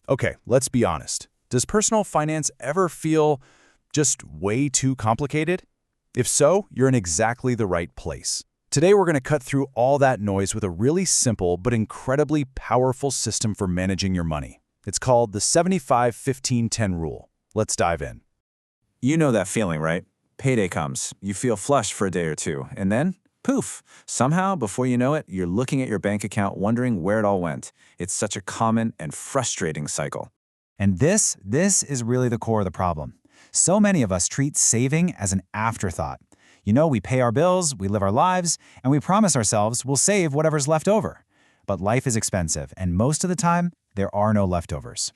Okay, let's be honest. Does personal finance ever feel just way too complicated? If so, you're in exactly the right place. Today, we're going to cut through all that noise with a really simple but incredibly powerful system for managing your money. It's called the 75-15-10 rule. Let's dive in. You know that feeling, right? Payday comes, you feel flushed for a day or two, and then, poof, somehow, before you know it, you're looking at your bank account wondering where it all went. It's such a common and frustrating cycle. And this is really the core of the problem. So many of us treat saving as an afterthought. We pay our bills, we live our lives, and we promise ourselves we'll save whatever's left over. But life is expensive, and most of the time, there are no leftovers.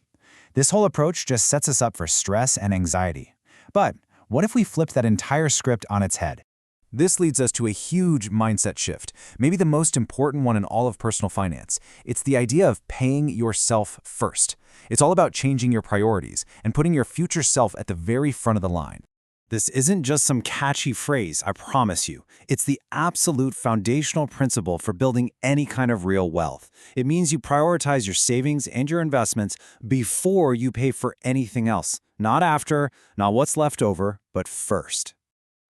This whole approach just sets us up for stress and anxiety. But what if we flip that entire script on its head? This leads us to a huge mindset shift, maybe the most important one in all of personal finance. It's the idea of paying yourself first. It's all about changing your priorities and putting your future self at the very front of the line. This isn't just some catchy phrase, I promise you. It's the absolute foundational principle for building any kind of real wealth. It means you prioritize your savings and your investments before you pay for anything else. Not after, not what's left over, but first.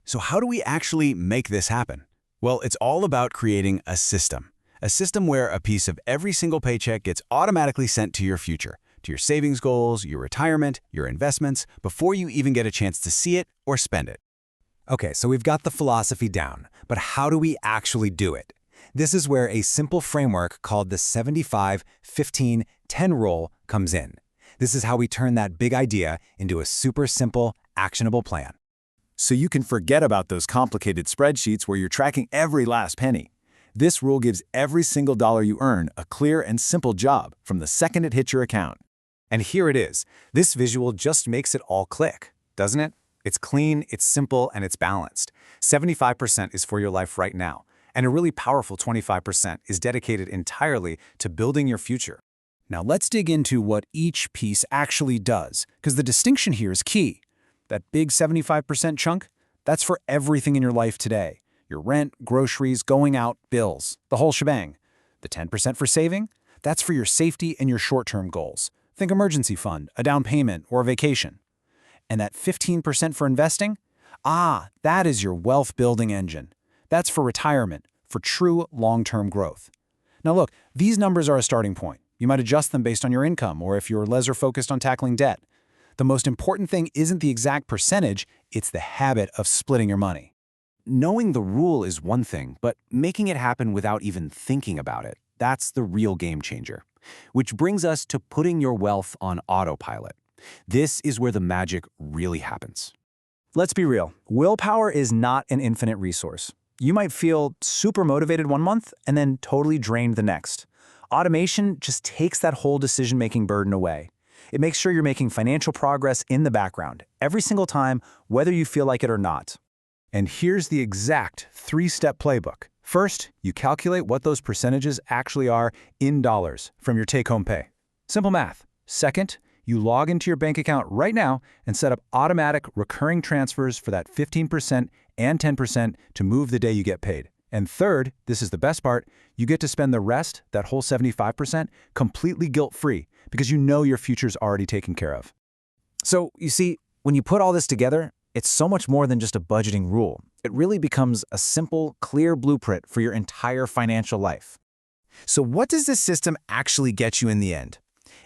So how do we actually make this happen? Well, it's all about creating a system. A system where a piece of every single paycheck gets automatically sent to your future, to your savings goals, your retirement, your investments, before you even get a chance to see it or spend it. Okay, so we've got the philosophy down, but how do we actually do it? This is where a simple framework called the 75-15-10 rule comes in. This is how we turn that big idea into a super simple, actionable plan. So you can forget about those complicated spreadsheets where you're tracking every last penny. This rule gives every single dollar you earn a clear and simple job from the second it hits your account. And here it is. This visual just makes it all click, doesn't it? It's clean, it's simple, and it's balanced. 75% is for your life right now, and a really powerful 25% is dedicated entirely to building your future. Now let's dig into what each piece actually does, because the distinction here is key. That big 75% chunk, that's for everything in your life today. Your rent, groceries, going out, bills, the whole shebang. The 10% for saving, that's for your safety and your short-term goals. Think emergency fund, a down payment, or a vacation. And that 15% for investing? That is your wealth-building engine. That's for retirement, for true long-term growth. Now look, these numbers are a starting point. You might adjust them based on your income or if you're laser-focused on tackling debt. The most important thing isn't the exact percentage, it's the habit of splitting your money. Knowing the rule is one thing, but making it happen without even thinking about it, that's the real game changer. Which brings us to putting your wealth on autopilot. This is where the magic really happens. Let's be real. Willpower is not an infinite resource. You might feel super motivated one month and then totally drained the next. Automation just takes that whole decision-making burden away. It makes sure you're making financial progress in the background, every single time, whether you feel like it or not. And here's the exact 3-step playbook. First, you calculate what those percentages actually are in dollars from your take-home pay. Simple math. Second, you log into your bank account right now and set up automatic recurring transfers for that 15% and 10% to move the day you get paid. And third, this is the best part, you get to spend the rest, that whole 75%, completely guilt-free because you know your future's already taken care of. So, you see, when you put all this together, it's so much more than just a budgeting rule. It really becomes a simple, clear blueprint for your entire financial life. So what does this system actually get you in the end?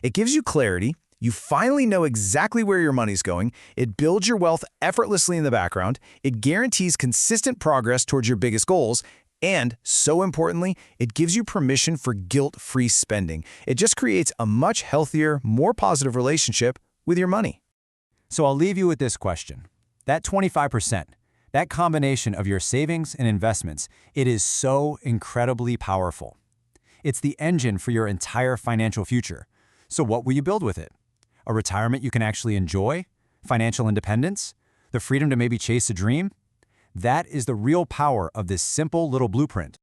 It gives you clarity, you finally know exactly where your money's going, it builds your wealth effortlessly in the background, it guarantees consistent progress towards your biggest goals, and, so importantly, it gives you permission for guilt-free spending. It just creates a much healthier, more positive relationship with your money. So I'll leave you with this question. That 25%, that combination of your savings and investments, it is so incredibly powerful. It's the engine for your entire financial future. So what will you build with it? A retirement you can actually enjoy? Financial independence? The freedom to maybe chase a dream? That is the real power of this simple little blueprint.